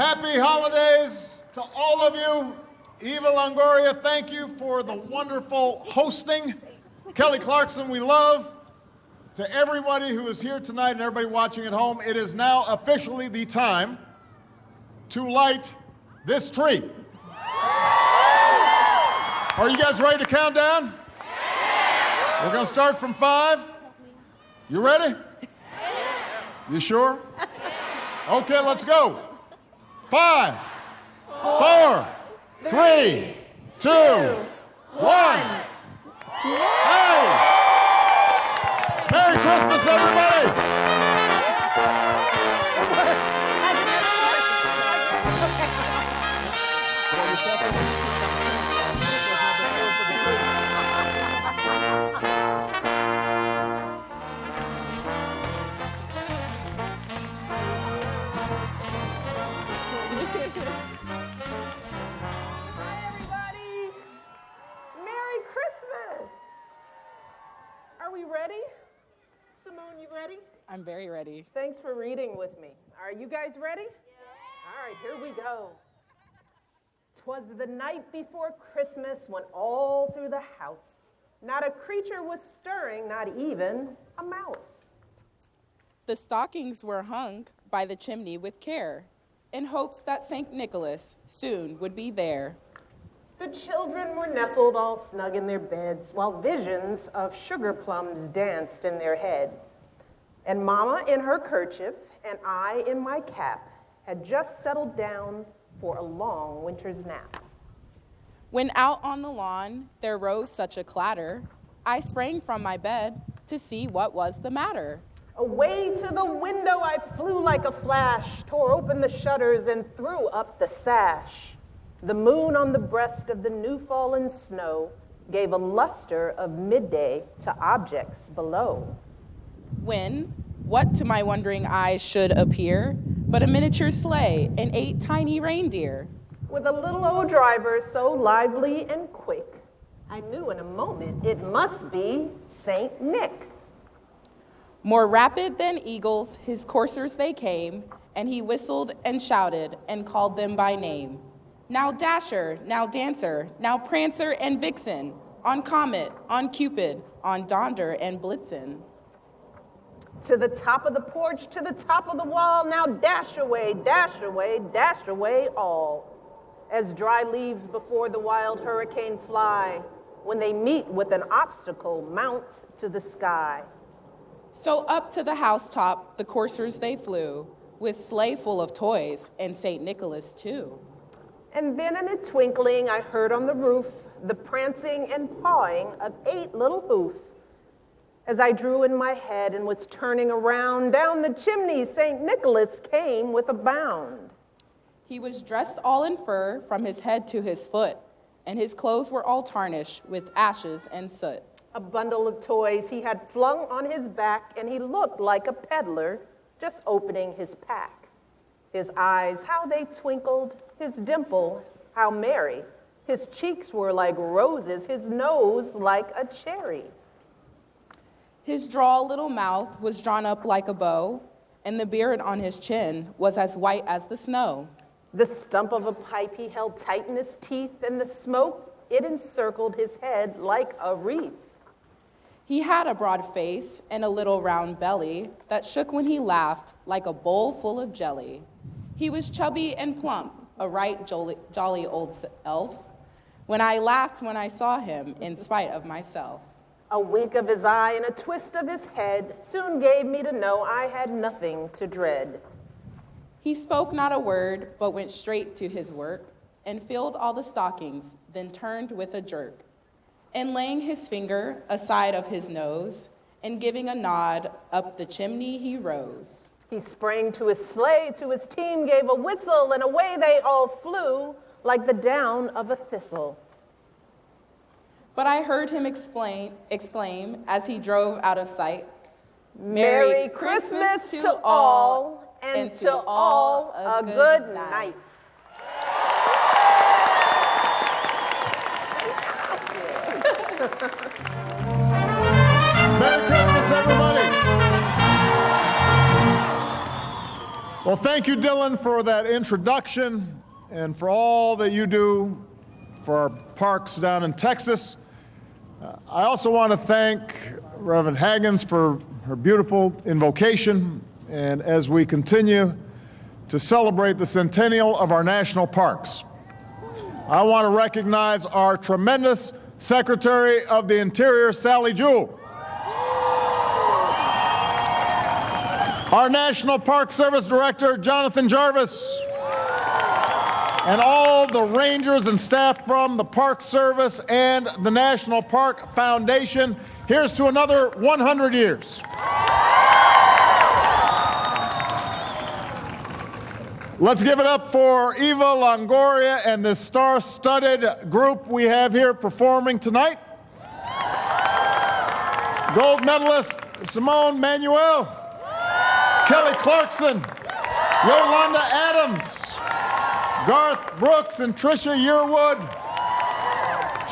Happy holidays to all of you. Eva Longoria, thank you for the wonderful hosting. Kelly Clarkson, we love. To everybody who is here tonight and everybody watching at home, it is now officially the time to light this tree. Are you guys ready to count down? We're going to start from 5. You ready? You sure? Okay, let's go. 5, 4, 3, 2, 1. Hey! Merry Christmas, everybody! I'm very ready. Thanks for reading with me. Are you guys ready? Yeah. All right, here we go. 'Twas the night before Christmas when all through the house not a creature was stirring, not even a mouse. The stockings were hung by the chimney with care, in hopes that St. Nicholas soon would be there. The children were nestled all snug in their beds, while visions of sugar plums danced in their head. And Mama in her kerchief and I in my cap had just settled down for a long winter's nap. When out on the lawn there rose such a clatter, I sprang from my bed to see what was the matter. Away to the window I flew like a flash, tore open the shutters and threw up the sash. The moon on the breast of the new-fallen snow gave a luster of midday to objects below. When, what to my wondering eyes should appear, but a miniature sleigh and 8 tiny reindeer. With a little old driver so lively and quick, I knew in a moment it must be Saint Nick. More rapid than eagles, his coursers they came, and he whistled and shouted and called them by name. Now Dasher, now Dancer, now Prancer and Vixen, on Comet, on Cupid, on Donder and Blitzen. To the top of the porch, to the top of the wall, now dash away, dash away, dash away all. As dry leaves before the wild hurricane fly, when they meet with an obstacle, mount to the sky. So up to the housetop the coursers they flew, with sleigh full of toys, and St. Nicholas too. And then in a twinkling I heard on the roof the prancing and pawing of 8 little hoof. As I drew in my head and was turning around, down the chimney St. Nicholas came with a bound. He was dressed all in fur from his head to his foot, and his clothes were all tarnished with ashes and soot. A bundle of toys he had flung on his back, and he looked like a peddler just opening his pack. His eyes, how they twinkled, his dimple, how merry. His cheeks were like roses, his nose like a cherry. His droll little mouth was drawn up like a bow, and the beard on his chin was as white as the snow. The stump of a pipe he held tight in his teeth, and the smoke, it encircled his head like a wreath. He had a broad face and a little round belly that shook when he laughed like a bowl full of jelly. He was chubby and plump, a right jolly old elf, when I laughed when I saw him in spite of myself. A wink of his eye and a twist of his head soon gave me to know I had nothing to dread. He spoke not a word, but went straight to his work, and filled all the stockings, then turned with a jerk. And laying his finger aside of his nose, and giving a nod, up the chimney he rose. He sprang to his sleigh, to his team gave a whistle, and away they all flew like the down of a thistle. But I heard him exclaim as he drove out of sight, Merry Christmas to all, and to all a good night. Merry Christmas, everybody! Well, thank you, Dylan, for that introduction and for all that you do for our parks down in Texas. I also want to thank Reverend Haggins for her beautiful invocation, and as we continue to celebrate the centennial of our national parks, I want to recognize our tremendous Secretary of the Interior, Sally Jewell, our National Park Service Director, Jonathan Jarvis, and all the rangers and staff from the Park Service and the National Park Foundation. Here's to another 100 years. Let's give it up for Eva Longoria and this star-studded group we have here performing tonight. Gold medalist Simone Manuel, Kelly Clarkson, Yolanda Adams, Garth Brooks and Trisha Yearwood,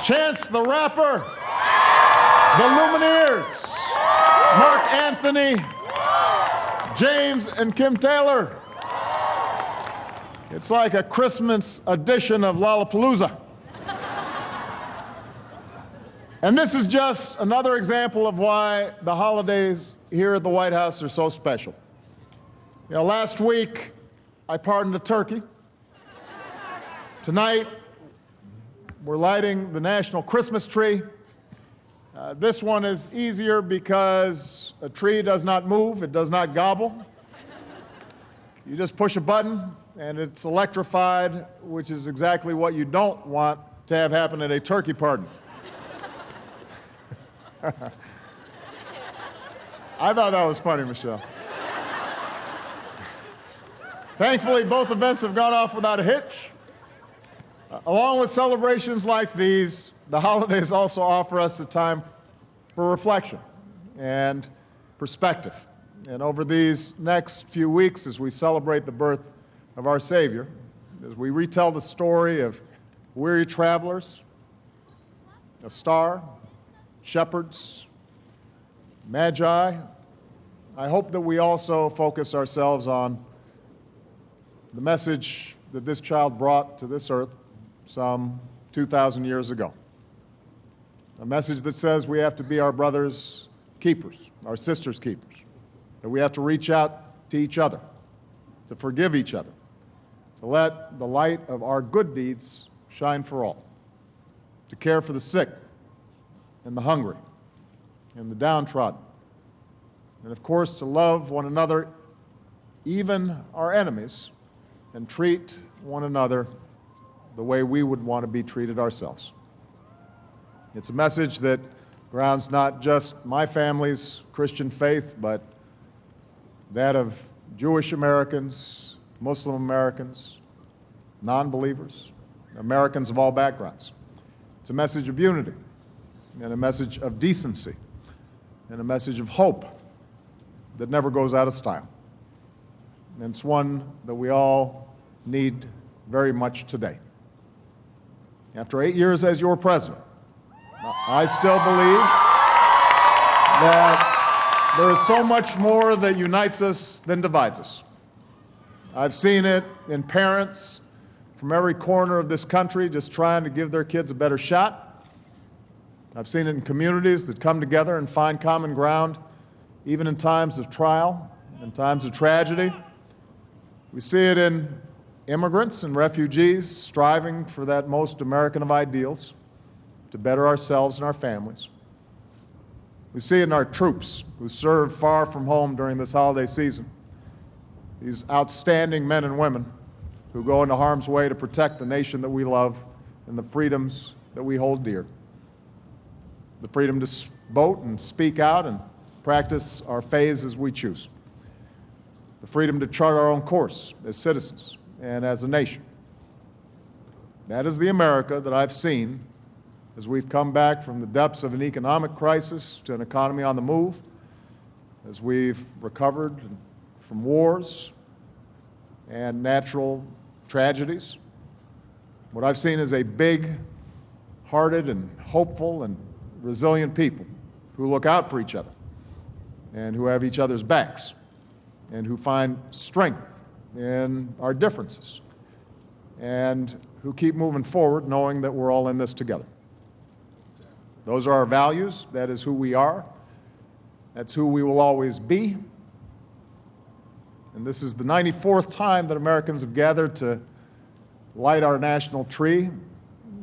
Chance the Rapper, the Lumineers, Mark Anthony, James and Kim Taylor. It's like a Christmas edition of Lollapalooza. And this is just another example of why the holidays here at the White House are so special. You know, last week, I pardoned a turkey. Tonight, we're lighting the national Christmas tree. This one is easier because a tree does not move, it does not gobble. You just push a button and it's electrified, which is exactly what you don't want to have happen at a turkey pardon. I thought that was funny, Michelle. Thankfully, both events have gone off without a hitch. Along with celebrations like these, the holidays also offer us a time for reflection and perspective. And over these next few weeks, as we celebrate the birth of our Savior, as we retell the story of weary travelers, a star, shepherds, magi, I hope that we also focus ourselves on the message that this child brought to this earth some 2,000 years ago. A message that says we have to be our brother's keepers, our sister's keepers, that we have to reach out to each other, to forgive each other, to let the light of our good deeds shine for all, to care for the sick and the hungry and the downtrodden, and of course to love one another, even our enemies, and treat one another the way we would want to be treated ourselves. It's a message that grounds not just my family's Christian faith, but that of Jewish Americans, Muslim Americans, non-believers, Americans of all backgrounds. It's a message of unity, and a message of decency, and a message of hope that never goes out of style. And it's one that we all need very much today. After 8 years as your president, I still believe that there is so much more that unites us than divides us. I've seen it in parents from every corner of this country just trying to give their kids a better shot. I've seen it in communities that come together and find common ground, even in times of trial, in times of tragedy. We see it in immigrants and refugees striving for that most American of ideals, to better ourselves and our families. We see it in our troops who serve far from home during this holiday season, these outstanding men and women who go into harm's way to protect the nation that we love and the freedoms that we hold dear. The freedom to vote and speak out and practice our faiths as we choose. The freedom to chart our own course as citizens and as a nation. That is the America that I've seen as we've come back from the depths of an economic crisis to an economy on the move, as we've recovered from wars and natural tragedies. What I've seen is a big-hearted and hopeful and resilient people who look out for each other and who have each other's backs and who find strength in our differences and who keep moving forward knowing that we're all in this together. Those are our values. That is who we are. That's who we will always be. And this is the 94th time that Americans have gathered to light our national tree.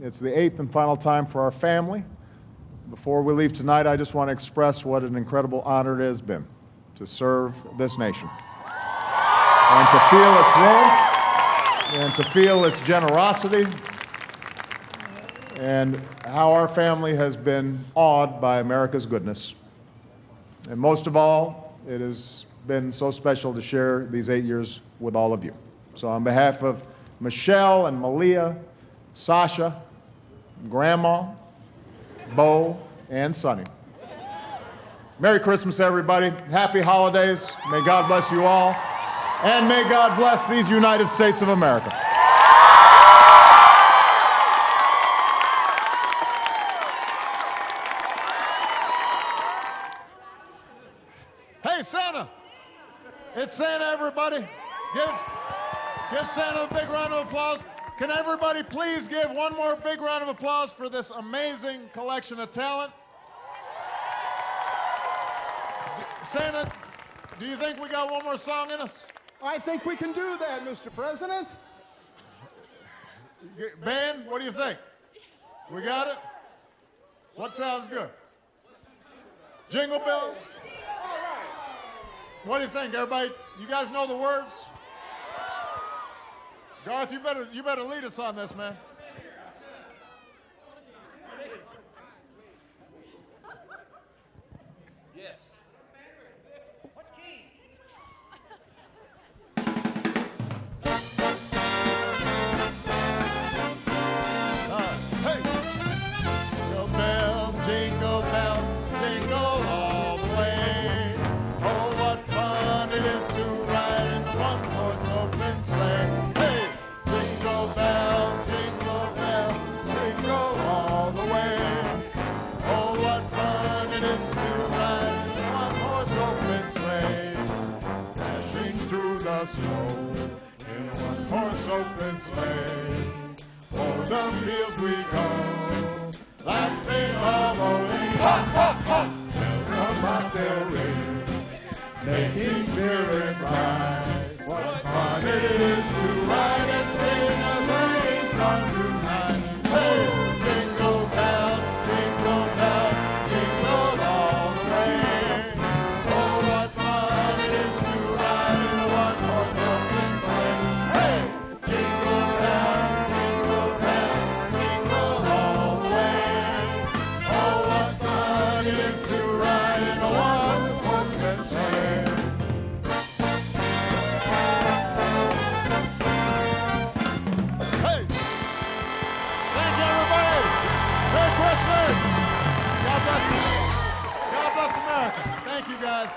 It's the 8th and final time for our family. Before we leave tonight, I just want to express what an incredible honor it has been to serve this nation and to feel its warmth and to feel its generosity and how our family has been awed by America's goodness. And most of all, it has been so special to share these 8 years with all of you. So on behalf of Michelle and Malia, Sasha, Grandma, Bo, and Sonny. Merry Christmas, everybody. Happy holidays. May God bless you all. And may God bless these United States of America. Hey, Santa. It's Santa, everybody. Give Santa a big round of applause. Can everybody please give one more big round of applause for this amazing collection of talent? Santa, do you think we got one more song in us? I think we can do that, Mr. President. Band, what do you think? We got it? What sounds good? Jingle bells? All right. What do you think, everybody? You guys know the words? Garth, you better lead us on this, man. Yes. What key? Hey! Jingle bells, jingle all the way. Oh, what fun it is to ride in the one-horse open sleigh. Hey! Jingle bells, jingle all the way. Oh, what fun it is to ride in the one-horse open sleigh. Dashing through the snow in a one-horse open sleigh. O'er the fields we go, laughing all the way. Ha, ha, ha! Bells on their ring, making spirits bright. What fun it is to ride and sing a sleighing song tonight. Hey, jingle bells, jingle all the way. Oh, what fun it is to ride in a one-horse open sleigh. Hey, jingle all the way. Oh, what fun it is to ride in a one-horse open sleigh. Hey! Thank you, everybody! Merry Christmas! God bless you. God bless America. Thank you, guys.